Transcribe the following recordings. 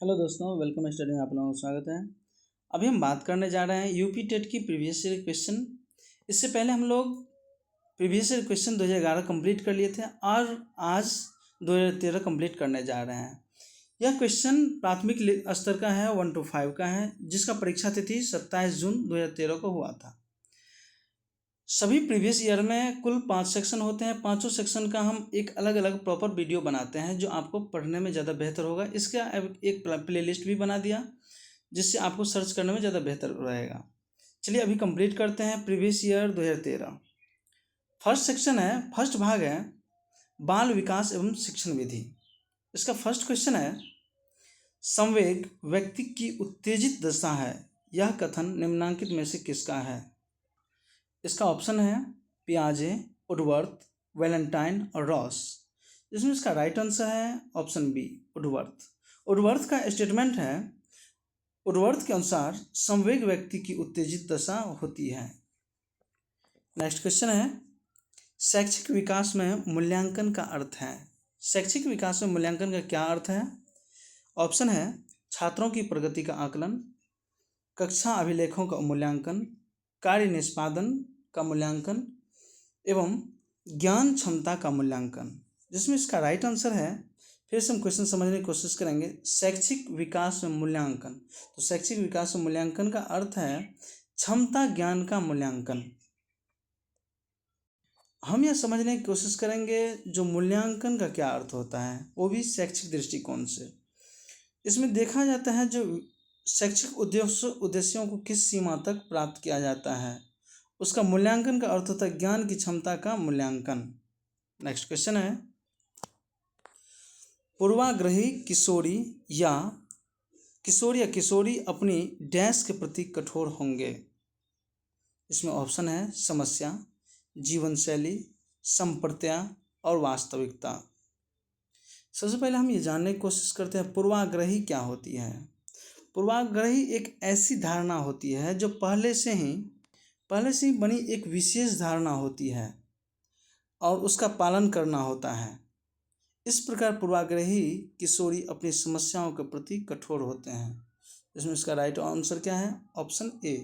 Hello दोस्तों, welcome study में आप लोगों का स्वागत है। अभी हम बात करने जा रहे हैं यूपी टेट की प्रीवियस ईयर क्वेश्चन। इससे पहले हम लोग प्रीवियस ईयर क्वेश्चन 2011 कंप्लीट कर लिए थे और आज 2013 कंप्लीट करने जा रहे हैं। यह क्वेश्चन प्राथमिक स्तर का है, 1 to 5 का है, जिसका परीक्षा तिथि 27 जून 2013 को हुआ था। सभी प्रीवियस ईयर में कुल 5 सेक्शन होते हैं। पांचों सेक्शन का हम एक अलग अलग प्रॉपर वीडियो बनाते हैं जो आपको पढ़ने में ज़्यादा बेहतर होगा। इसका एक प्लेलिस्ट भी बना दिया जिससे आपको सर्च करने में ज़्यादा बेहतर रहेगा। चलिए अभी कंप्लीट करते हैं प्रीवियस ईयर 2013। फर्स्ट सेक्शन है, फर्स्ट भाग है बाल विकास एवं शिक्षण विधि। इसका फर्स्ट क्वेश्चन है, संवेग व्यक्ति की उत्तेजित दशा है, यह कथन निम्नांकित में से किसका है? इसका ऑप्शन है पियाजे, वुडवर्थ, वैलेंटाइन और रॉस। जिसमें इसका राइट आंसर है ऑप्शन बी, वुडवर्थ। वुडवर्थ का स्टेटमेंट है, वुडवर्थ के अनुसार संवेग व्यक्ति की उत्तेजित दशा होती है। नेक्स्ट क्वेश्चन है, शैक्षिक विकास में मूल्यांकन का अर्थ है। शैक्षिक विकास में मूल्यांकन का क्या अर्थ है? ऑप्शन है छात्रों की प्रगति का आकलन, कक्षा अभिलेखों का मूल्यांकन, कार्य निष्पादन का मूल्यांकन एवं ज्ञान क्षमता का मूल्यांकन। जिसमें इसका राइट आंसर है, फिर से हम क्वेश्चन समझने की कोशिश करेंगे। शैक्षिक विकास में मूल्यांकन, तो शैक्षिक विकास में मूल्यांकन का अर्थ है क्षमता ज्ञान का मूल्यांकन। हम यह समझने की कोशिश करेंगे जो मूल्यांकन का क्या अर्थ होता है, वो भी शैक्षिक दृष्टिकोण से। इसमें देखा जाता है जो शैक्षिक उद्देश्यों को किस सीमा तक प्राप्त किया जाता है, उसका मूल्यांकन का अर्थ होता है ज्ञान की क्षमता का मूल्यांकन। नेक्स्ट क्वेश्चन है, पूर्वाग्रही किशोरी या किशोरी अपनी डैश के प्रति कठोर होंगे। इसमें ऑप्शन है समस्या, जीवन शैली, संप्रत्या और वास्तविकता। सबसे पहले हम ये जानने की कोशिश करते हैं पूर्वाग्रही क्या होती है। पूर्वाग्रही एक ऐसी धारणा होती है जो पहले से ही बनी एक विशेष धारणा होती है और उसका पालन करना होता है। इस प्रकार पूर्वाग्रही किशोरी अपनी समस्याओं के प्रति कठोर होते हैं। इसमें इसका राइट आंसर क्या है? Option A.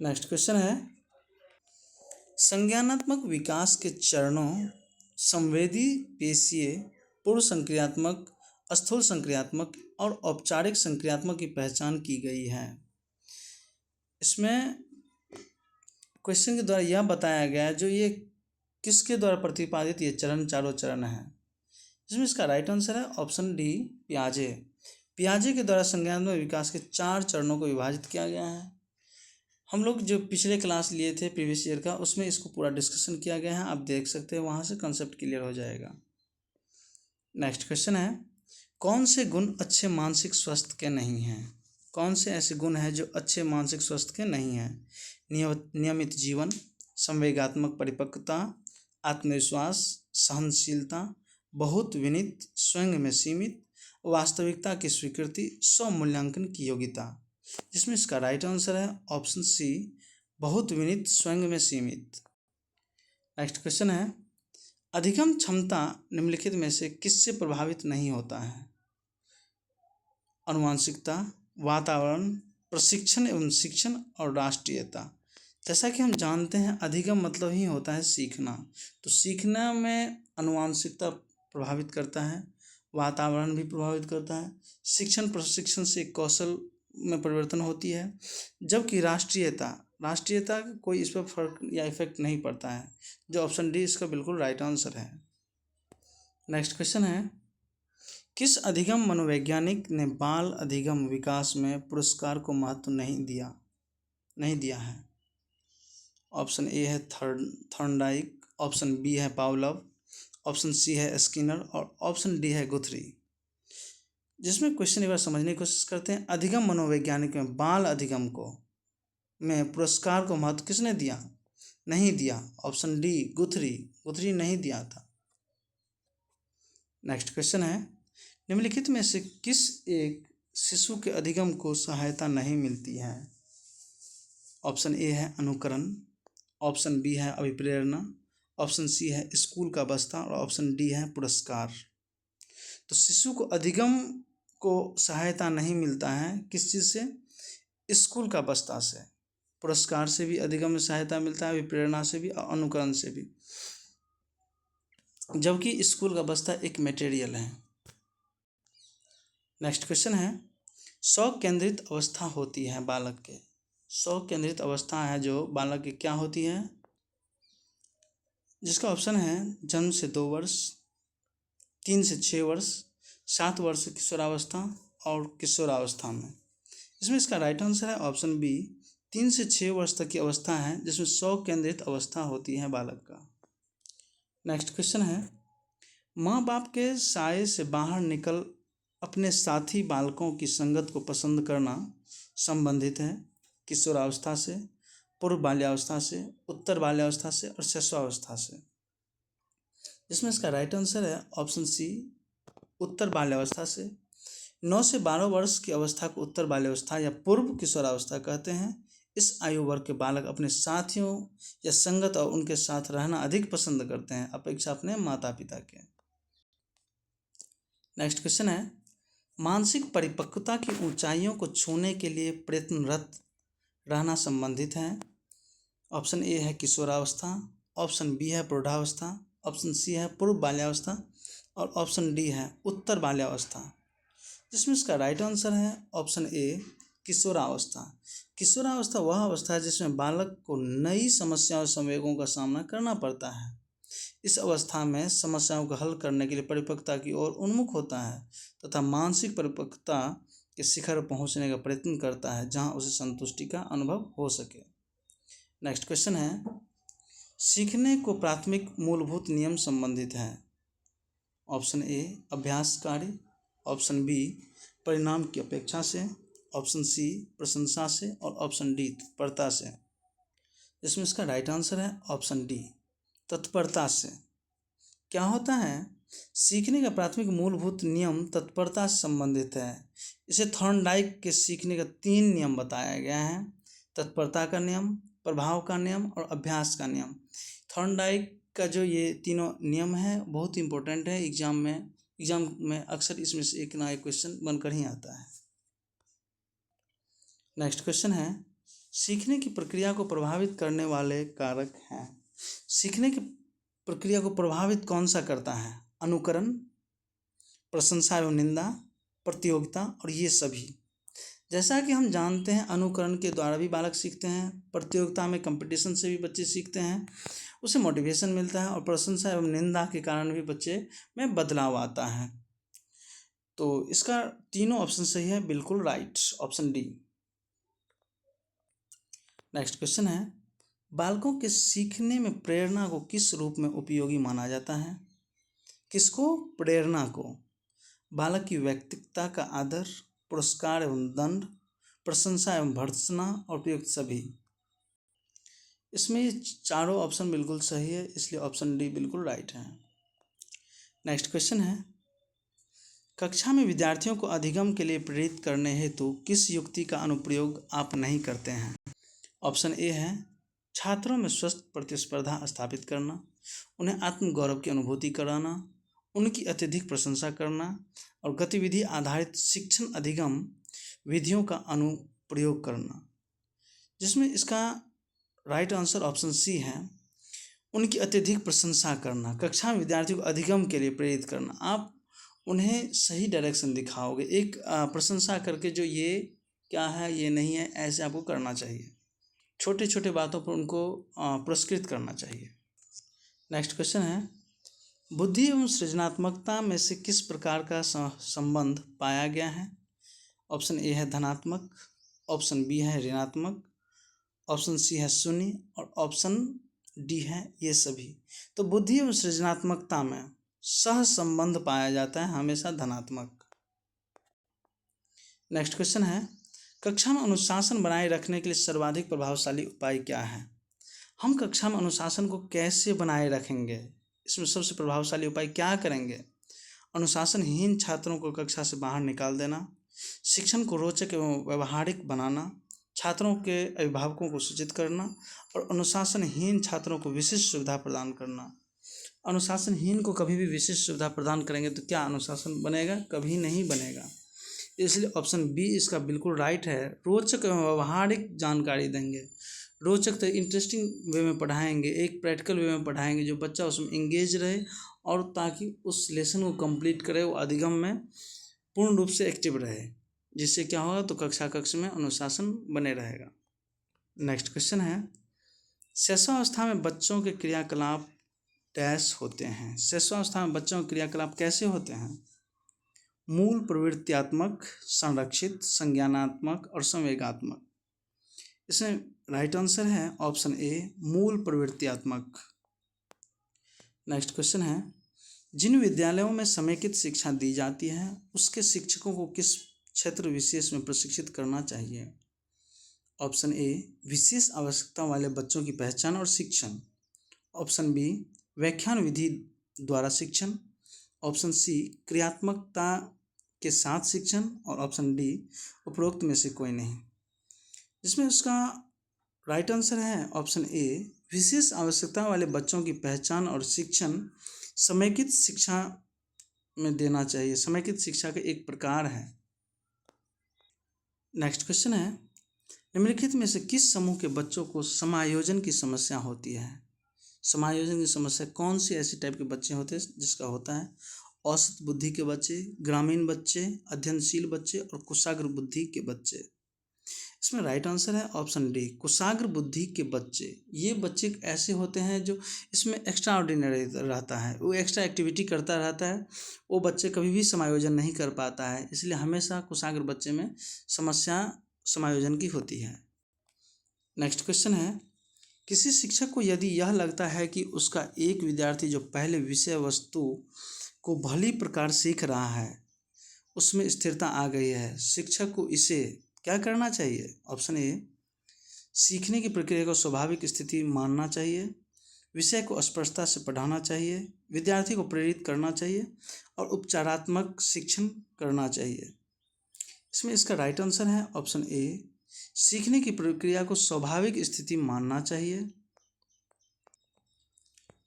नेक्स्ट क्वेश्चन है, संज्ञानात्मक विकास के चरणों संवेदी, पेशीय, पूर्व संक्रियात्मक, स्थूल संक्रियात्मक और औपचारिक संक्रियात्मक की पहचान की गई है। इसमें क्वेश्चन के द्वारा यह बताया गया है जो ये किसके द्वारा प्रतिपादित ये चरण चारों चरण है। इसमें इसका राइट आंसर है ऑप्शन डी, पियाजे। पियाजे के द्वारा संज्ञानात्मक विकास के 4 चरणों को विभाजित किया गया है। हम लोग जो पिछले क्लास लिए थे प्रीवियस ईयर का, उसमें इसको पूरा डिस्कशन किया गया है, आप देख सकते हैं, वहाँ से कंसेप्ट क्लियर हो जाएगा। नेक्स्ट क्वेश्चन है, कौन से गुण अच्छे मानसिक स्वास्थ्य के नहीं हैं? कौन से ऐसे गुण हैं जो अच्छे मानसिक स्वास्थ्य के नहीं हैं? नियमित जीवन, संवेगात्मक परिपक्वता, आत्मविश्वास, सहनशीलता, बहुत विनीत, स्वयं में सीमित, वास्तविकता की स्वीकृति, स्व मूल्यांकन की योग्यता। जिसमें इसका राइट आंसर है ऑप्शन सी, बहुत विनीत, स्वयं में सीमित। नेक्स्ट क्वेश्चन है, अधिगम क्षमता निम्नलिखित में से किससे प्रभावित नहीं होता है? अनुवांशिकता, वातावरण, प्रशिक्षण एवं शिक्षण और राष्ट्रीयता। जैसा कि हम जानते हैं अधिगम मतलब ही होता है सीखना, तो सीखना में अनुवांशिकता प्रभावित करता है, वातावरण भी प्रभावित करता है, शिक्षण प्रशिक्षण से कौशल में परिवर्तन होती है, जबकि राष्ट्रीयता कोई इस पर फर्क या इफेक्ट नहीं पड़ता है। जो ऑप्शन डी इसका बिल्कुल राइट आंसर है। नेक्स्ट क्वेश्चन है, किस अधिगम मनोवैज्ञानिक ने बाल अधिगम विकास में पुरस्कार को महत्व नहीं दिया है? ऑप्शन ए है थॉर्नडाइक, ऑप्शन बी है पावलव, ऑप्शन सी है स्किनर और ऑप्शन डी है गुथरी। जिसमें क्वेश्चन एक बार समझने की कोशिश करते हैं, अधिगम मनोवैज्ञानिक में बाल अधिगम में पुरस्कार को महत्व किसने दिया? नहीं दिया। ऑप्शन डी गुथरी नहीं दिया था। नेक्स्ट क्वेश्चन है, निम्नलिखित में से किस एक शिशु के अधिगम को सहायता नहीं मिलती है? ऑप्शन ए है अनुकरण, ऑप्शन बी है अभिप्रेरणा, ऑप्शन सी है स्कूल का बस्ता और ऑप्शन डी है पुरस्कार। तो शिशु को अधिगम को सहायता नहीं मिलता है किस चीज़ से? स्कूल का बस्ता से। पुरस्कार से भी अधिगम में सहायता मिलता है, प्रेरणा से भी और अनुकरण से भी, जबकि स्कूल का बस्ता एक मटेरियल है। नेक्स्ट क्वेश्चन है, शौक केंद्रित अवस्था होती है बालक के। शौक केंद्रित अवस्था है जो बालक की क्या होती है, जिसका ऑप्शन है जन्म से 2 वर्ष, 3 से 6 वर्ष, 7 वर्ष किशोरावस्था और किशोरावस्था में। इसमें इसका राइट आंसर है ऑप्शन बी, 3 से 6 वर्ष तक की अवस्था है जिसमें शौक केंद्रित अवस्था होती है बालक का। नेक्स्ट क्वेश्चन है, माँ बाप के साये से बाहर निकल अपने साथी बालकों की संगत को पसंद करना संबंधित है किशोरावस्था से, पूर्व बाल्यावस्था से, उत्तर बाल्यावस्था से और शैशवावस्था से। जिसमें इसका राइट आंसर है ऑप्शन सी, उत्तर बाल्यावस्था से। 9 से 12 वर्ष की अवस्था को उत्तर बाल्यावस्था या पूर्व किशोरावस्था कहते हैं। इस आयु वर्ग के बालक अपने साथियों या संगत और उनके साथ रहना अधिक पसंद करते हैं अपेक्षा अपने माता पिता के। नेक्स्ट क्वेश्चन है, मानसिक परिपक्वता की ऊंचाइयों को छूने के लिए प्रयत्नरत रहना संबंधित है। ऑप्शन ए है किशोरावस्था, ऑप्शन बी है प्रौढ़ावस्था, ऑप्शन सी है पूर्व बाल्यावस्था और ऑप्शन डी है उत्तर बाल्यावस्था। जिसमें इसका राइट आंसर है ऑप्शन ए, किशोरावस्था। किशोरावस्था वह अवस्था है जिसमें बालक को नई समस्याओं और संवेगों का सामना करना पड़ता है। इस अवस्था में समस्याओं को हल करने के लिए परिपक्वता की ओर उन्मुख होता है तथा मानसिक परिपक्वता के शिखर पहुंचने का प्रयत्न करता है जहां उसे संतुष्टि का अनुभव हो सके। नेक्स्ट क्वेश्चन है, सीखने को प्राथमिक मूलभूत नियम संबंधित है। ऑप्शन ए अभ्यास कार्य, ऑप्शन बी परिणाम की अपेक्षा से, ऑप्शन सी प्रशंसा से और ऑप्शन डी तत्परता से। इसमें इसका राइट आंसर है ऑप्शन डी, तत्परता से। क्या होता है, सीखने का प्राथमिक मूलभूत नियम तत्परता से संबंधित है। इसे थॉर्नडाइक के सीखने का 3 नियम बताया गया है, तत्परता का नियम, प्रभाव का नियम और अभ्यास का नियम। थॉर्नडाइक का जो ये तीनों नियम है बहुत इंपॉर्टेंट है, एग्जाम में अक्सर इसमें से एक ना एक क्वेश्चन बनकर ही आता है। नेक्स्ट क्वेश्चन है, सीखने की प्रक्रिया को प्रभावित करने वाले कारक हैं। सीखने की प्रक्रिया को प्रभावित कौन सा करता है? अनुकरण, प्रशंसा एवं निंदा, प्रतियोगिता और ये सभी। जैसा कि हम जानते हैं अनुकरण के द्वारा भी बालक सीखते हैं, प्रतियोगिता में कंपटीशन से भी बच्चे सीखते हैं, उसे मोटिवेशन मिलता है और प्रशंसा एवं निंदा के कारण भी बच्चे में बदलाव आता है। तो इसका तीनों ऑप्शन सही है, बिल्कुल right, option D. Next question है, बालकों के सीखने में प्रेरणा को किस रूप में उपयोगी माना जाता है? किसको? प्रेरणा को। बालक की व्यक्तित्वता का आदर, पुरस्कार एवं दंड, प्रशंसा एवं भर्त्सना और उपयुक्त सभी। इसमें चारों ऑप्शन बिल्कुल सही है, इसलिए ऑप्शन डी बिल्कुल राइट है। नेक्स्ट क्वेश्चन है, कक्षा में विद्यार्थियों को अधिगम के लिए प्रेरित करने हेतु किस युक्ति का अनुप्रयोग आप नहीं करते हैं? ऑप्शन ए है छात्रों में स्वस्थ प्रतिस्पर्धा स्थापित करना, उन्हें आत्मगौरव की अनुभूति कराना, उनकी अत्यधिक प्रशंसा करना और गतिविधि आधारित शिक्षण अधिगम विधियों का अनुप्रयोग करना। जिसमें इसका राइट आंसर ऑप्शन सी है, उनकी अत्यधिक प्रशंसा करना। कक्षा में विद्यार्थियों को अधिगम के लिए प्रेरित करना, आप उन्हें सही डायरेक्शन दिखाओगे, एक प्रशंसा करके जो ये क्या है ये नहीं है ऐसे आपको करना चाहिए, छोटे छोटे बातों पर उनको पुरस्कृत करना चाहिए। नेक्स्ट क्वेश्चन है, बुद्धि एवं सृजनात्मकता में से किस प्रकार का संबंध पाया गया है? ऑप्शन ए है धनात्मक, ऑप्शन बी है ऋणात्मक, ऑप्शन सी है शून्य और ऑप्शन डी है ये सभी। तो बुद्धि एवं सृजनात्मकता में सह संबंध पाया जाता है हमेशा धनात्मक। नेक्स्ट क्वेश्चन है, कक्षा में अनुशासन बनाए रखने के लिए सर्वाधिक प्रभावशाली उपाय क्या है? हम कक्षा में अनुशासन को कैसे बनाए रखेंगे, इसमें सबसे प्रभावशाली उपाय क्या करेंगे? अनुशासनहीन छात्रों को कक्षा से बाहर निकाल देना, शिक्षण को रोचक एवं व्यवहारिक बनाना, छात्रों के अभिभावकों को सूचित करना और अनुशासनहीन छात्रों को विशिष्ट सुविधा प्रदान करना। अनुशासनहीन को कभी भी विशेष सुविधा प्रदान करेंगे तो क्या अनुशासन बनेगा? कभी नहीं बनेगा। इसलिए ऑप्शन बी इसका बिल्कुल राइट है। रोचक एवं व्यवहारिक जानकारी देंगे, रोचक तो इंटरेस्टिंग वे में पढ़ाएंगे, एक प्रैक्टिकल वे में पढ़ाएंगे जो बच्चा उसमें इंगेज रहे और ताकि उस लेसन को कंप्लीट करे, वो अधिगम में पूर्ण रूप से एक्टिव रहे, जिससे क्या होगा तो कक्षा में अनुशासन बने रहेगा। नेक्स्ट क्वेश्चन है, शैशवावस्था में बच्चों के क्रियाकलाप डैश होते हैं। शैशवावस्था में बच्चों के क्रियाकलाप कैसे होते हैं? मूल प्रवृत्त्यात्मक, संरक्षित, संज्ञानात्मक और संवेगात्मक। इसमें राइट आंसर है ऑप्शन ए, मूल प्रवृत्त्यात्मक। नेक्स्ट क्वेश्चन है, जिन विद्यालयों में समेकित शिक्षा दी जाती है उसके शिक्षकों को किस क्षेत्र विशेष में प्रशिक्षित करना चाहिए? ऑप्शन ए, विशेष आवश्यकता वाले बच्चों की पहचान और शिक्षण। ऑप्शन बी, व्याख्यान विधि द्वारा शिक्षण। ऑप्शन सी, क्रियात्मकता के साथ शिक्षण। और ऑप्शन डी, उपरोक्त में से कोई नहीं। जिसमें उसका राइट आंसर है ऑप्शन ए, विशेष आवश्यकता वाले बच्चों की पहचान और शिक्षण समेकित शिक्षा में देना चाहिए। समेकित शिक्षा का एक प्रकार है। नेक्स्ट क्वेश्चन है, निम्नलिखित में से किस समूह के बच्चों को समायोजन की समस्या होती है? समायोजन की समस्या कौन सी ऐसी टाइप के बच्चे होते हैं जिसका होता है? औसत बुद्धि के बच्चे, ग्रामीण बच्चे, अध्ययनशील बच्चे और कुशाग्र बुद्धि के बच्चे। इसमें राइट आंसर है ऑप्शन डी, कुशाग्र बुद्धि के बच्चे। ये बच्चे ऐसे होते हैं जो इसमें एक्स्ट्रा ऑर्डिनरी रहता है, वो एक्स्ट्रा एक्टिविटी करता रहता है, वो बच्चे कभी भी समायोजन नहीं कर पाता है, इसलिए हमेशा कुशाग्र बच्चे में समस्या समायोजन की होती है। नेक्स्ट क्वेश्चन है, किसी शिक्षक को यदि यह लगता है कि उसका एक विद्यार्थी जो पहले विषय वस्तु को भली प्रकार सीख रहा है उसमें स्थिरता आ गई है, शिक्षक को इसे क्या करना चाहिए? ऑप्शन ए, सीखने की प्रक्रिया को स्वाभाविक स्थिति मानना चाहिए, विषय को स्पष्टता से पढ़ाना चाहिए, विद्यार्थी को प्रेरित करना चाहिए और उपचारात्मक शिक्षण करना चाहिए। इसमें इसका राइट आंसर है ऑप्शन ए, सीखने की प्रक्रिया को स्वाभाविक स्थिति मानना चाहिए।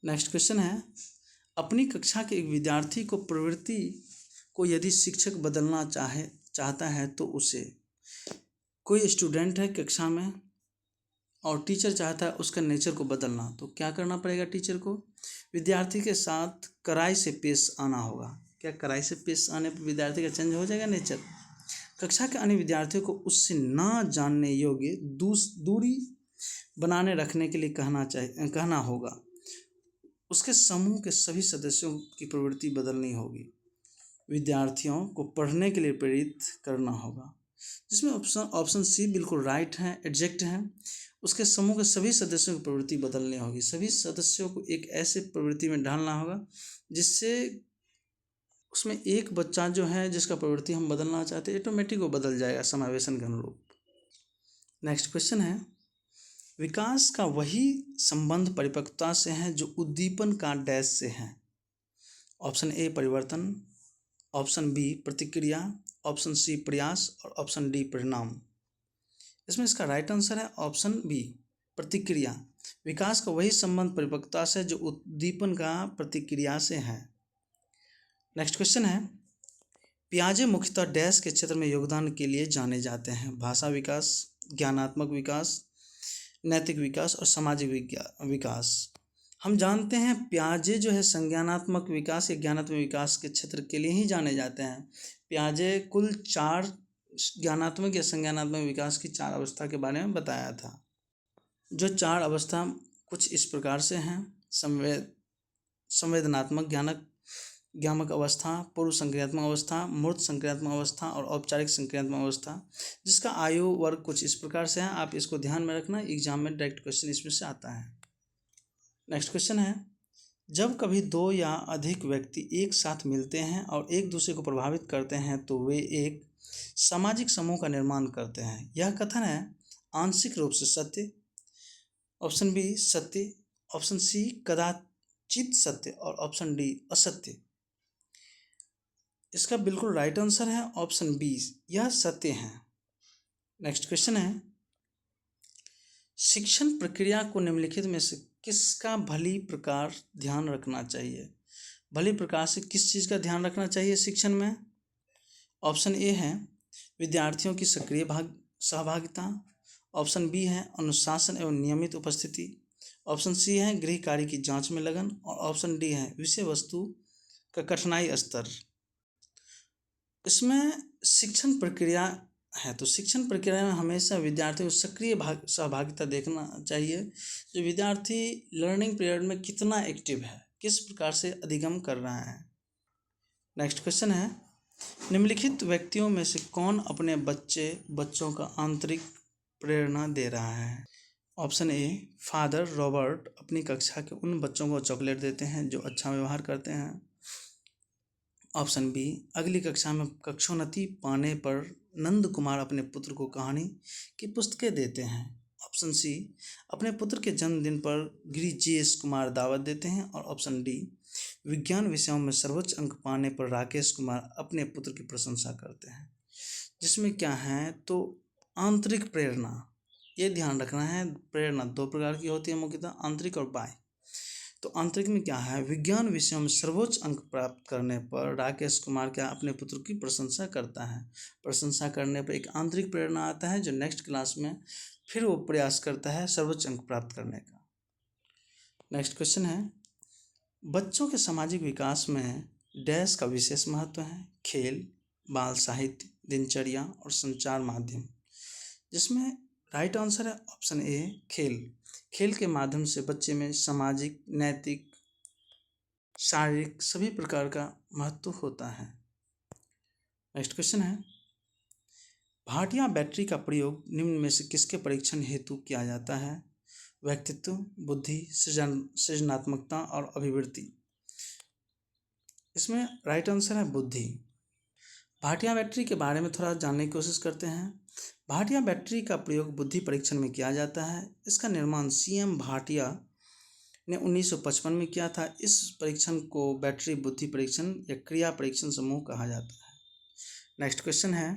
नेक्स्ट क्वेश्चन है, अपनी कक्षा के एक विद्यार्थी को प्रवृत्ति को यदि शिक्षक बदलना चाहता है तो उसे, कोई स्टूडेंट है कक्षा में और टीचर चाहता है उसका नेचर को बदलना, तो क्या करना पड़ेगा टीचर को? विद्यार्थी के साथ कड़ाई से पेश आना होगा। क्या कड़ाई से पेश आने पर विद्यार्थी का चेंज हो जाएगा नेचर? कक्षा के अन्य विद्यार्थियों को उससे ना जानने योग्य दूरी बनाने रखने के लिए कहना होगा। उसके समूह के सभी सदस्यों की प्रवृत्ति बदलनी होगी। विद्यार्थियों को पढ़ने के लिए प्रेरित करना होगा। जिसमें ऑप्शन सी बिल्कुल राइट है, एग्जैक्ट है। उसके समूह के सभी सदस्यों की प्रवृत्ति बदलनी होगी। सभी सदस्यों को एक ऐसे प्रवृत्ति में ढालना होगा जिससे उसमें एक बच्चा जो है जिसका प्रवृत्ति हम बदलना चाहते हैं ऑटोमेटिक वो बदल जाएगा समावेशन के अनुरूप। नेक्स्ट क्वेश्चन है, विकास का वही संबंध परिपक्वता से है जो उद्दीपन का डैश से है। ऑप्शन ए, परिवर्तन। ऑप्शन बी, प्रतिक्रिया। ऑप्शन सी, प्रयास। और ऑप्शन डी, परिणाम। इसमें इसका राइट आंसर है ऑप्शन बी, प्रतिक्रिया। विकास का वही संबंध परिपक्वता से जो उद्दीपन का प्रतिक्रिया से है। नेक्स्ट क्वेश्चन है, पियाजे मुख्यतः डैश के क्षेत्र में योगदान के लिए जाने जाते हैं? भाषा विकास, ज्ञानात्मक विकास, नैतिक विकास और सामाजिक विकास। हम जानते हैं पियाजे जो है संज्ञानात्मक विकास या ज्ञानात्मक विकास के क्षेत्र के लिए ही जाने जाते हैं। पियाजे कुल 4 ज्ञानात्मक या संज्ञानात्मक विकास की 4 अवस्था के बारे में बताया था। जो 4 अवस्था कुछ इस प्रकार से हैं: संवेदनात्मक ज्ञानक अवस्था, पूर्व संक्रियात्मक अवस्था, मूर्त संक्रियात्मक अवस्था और औपचारिक संक्रियात्मक अवस्था, जिसका आयु वर्ग कुछ इस प्रकार से है। आप इसको ध्यान में रखना, एग्जाम में डायरेक्ट क्वेश्चन इसमें से आता है। नेक्स्ट क्वेश्चन है, जब कभी 2 या अधिक व्यक्ति एक साथ मिलते हैं और एक दूसरे को प्रभावित करते हैं तो वे एक सामाजिक समूह का निर्माण करते हैं। यह कथन है आंशिक रूप से सत्य। ऑप्शन बी, सत्य। ऑप्शन सी, कदाचित सत्य। और ऑप्शन डी, असत्य। इसका बिल्कुल राइट आंसर है ऑप्शन बी, यह सत्य है। नेक्स्ट क्वेश्चन है, शिक्षण प्रक्रिया को निम्नलिखित में से किसका भली प्रकार ध्यान रखना चाहिए? भली प्रकार से किस चीज़ का ध्यान रखना चाहिए शिक्षण में? ऑप्शन ए है विद्यार्थियों की सक्रिय सहभागिता। ऑप्शन बी है अनुशासन एवं नियमित उपस्थिति। ऑप्शन सी है गृह कार्य की जांच में लगन। और ऑप्शन डी है विषय वस्तु का कठिनाई स्तर। इसमें शिक्षण प्रक्रिया है तो शिक्षण प्रक्रिया में हमेशा विद्यार्थियों को सक्रिय सहभागिता देखना चाहिए। जो विद्यार्थी लर्निंग पीरियड में कितना एक्टिव है, किस प्रकार से अधिगम कर रहा है। नेक्स्ट क्वेश्चन है निम्नलिखित व्यक्तियों में से कौन अपने बच्चों का आंतरिक प्रेरणा दे रहा है? ऑप्शन ए फादर रॉबर्ट अपनी कक्षा के उन बच्चों को चॉकलेट देते हैं जो अच्छा व्यवहार करते हैं। ऑप्शन बी अगली कक्षा में कक्षोन्नति पाने पर नंद कुमार अपने पुत्र को कहानी की पुस्तकें देते हैं। ऑप्शन सी अपने पुत्र के जन्मदिन पर गिरी जीएस कुमार दावत देते हैं। और ऑप्शन डी विज्ञान विषयों में सर्वोच्च अंक पाने पर राकेश कुमार अपने पुत्र की प्रशंसा करते हैं। जिसमें क्या है तो आंतरिक प्रेरणा, ये ध्यान रखना है। प्रेरणा दो प्रकार की होती है मुख्यतः, आंतरिक और बाह्य। तो आंतरिक में क्या है, विज्ञान विषयों में सर्वोच्च अंक प्राप्त करने पर राकेश कुमार क्या अपने पुत्र की प्रशंसा करता है। प्रशंसा करने पर एक आंतरिक प्रेरणा आता है जो नेक्स्ट क्लास में फिर वो प्रयास करता है सर्वोच्च अंक प्राप्त करने का। नेक्स्ट क्वेश्चन है बच्चों के सामाजिक विकास में डैश का विशेष महत्व है? खेल, बाल साहित्य, दिनचर्या और संचार माध्यम। जिसमें राइट आंसर है ऑप्शन ए खेल। खेल के माध्यम से बच्चे में सामाजिक, नैतिक, शारीरिक सभी प्रकार का महत्व होता है। नेक्स्ट क्वेश्चन है भाटिया बैटरी का प्रयोग निम्न में से किसके परीक्षण हेतु किया जाता है? व्यक्तित्व, बुद्धि, सृजनात्मकता और अभिवृत्ति। इसमें राइट आंसर है बुद्धि। भाटिया बैटरी के बारे में थोड़ा जानने की कोशिश करते हैं। भाटिया बैटरी का प्रयोग बुद्धि परीक्षण में किया जाता है। इसका निर्माण सीएम भाटिया ने 1955 में किया था। इस परीक्षण को बैटरी बुद्धि परीक्षण या क्रिया परीक्षण समूह कहा जाता है। नेक्स्ट क्वेश्चन है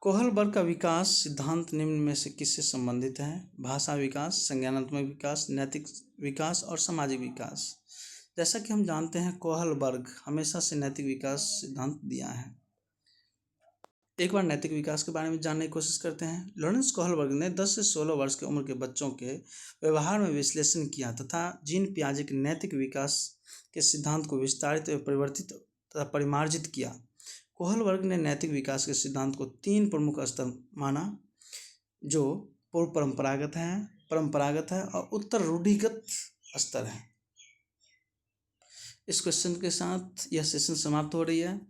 कोहलबर्ग का विकास सिद्धांत निम्न में से किससे संबंधित है? भाषा विकास, संज्ञानात्मक विकास, नैतिक विकास और सामाजिक विकास। जैसा कि हम जानते हैं कोहलबर्ग हमेशा से नैतिक विकास सिद्धांत दिया है। एक बार नैतिक विकास के बारे में जानने की कोशिश करते हैं। लॉरेंस कोहलबर्ग ने 10 से 16 वर्ष की उम्र के बच्चों के व्यवहार में विश्लेषण किया तथा जीन पियाजे के नैतिक विकास के सिद्धांत को विस्तारित एवं परिवर्तित तथा परिमार्जित किया। कोहलबर्ग ने नैतिक विकास के सिद्धांत को 3 प्रमुख स्तर माना जो पूर्व परंपरागत है और उत्तर रूढ़िगत स्तर है। इस क्वेश्चन के साथ यह सेशन समाप्त हो रही है।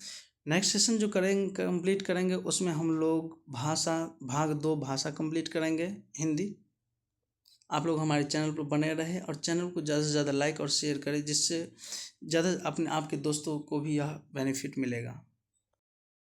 नेक्स्ट सेशन जो कंप्लीट करेंगे उसमें हम लोग भाषा भाग 2 भाषा कंप्लीट करेंगे हिंदी। आप लोग हमारे चैनल पर बने रहे और चैनल को ज़्यादा से ज़्यादा लाइक और शेयर करें जिससे ज़्यादा आपके दोस्तों को भी यह बेनिफिट मिलेगा।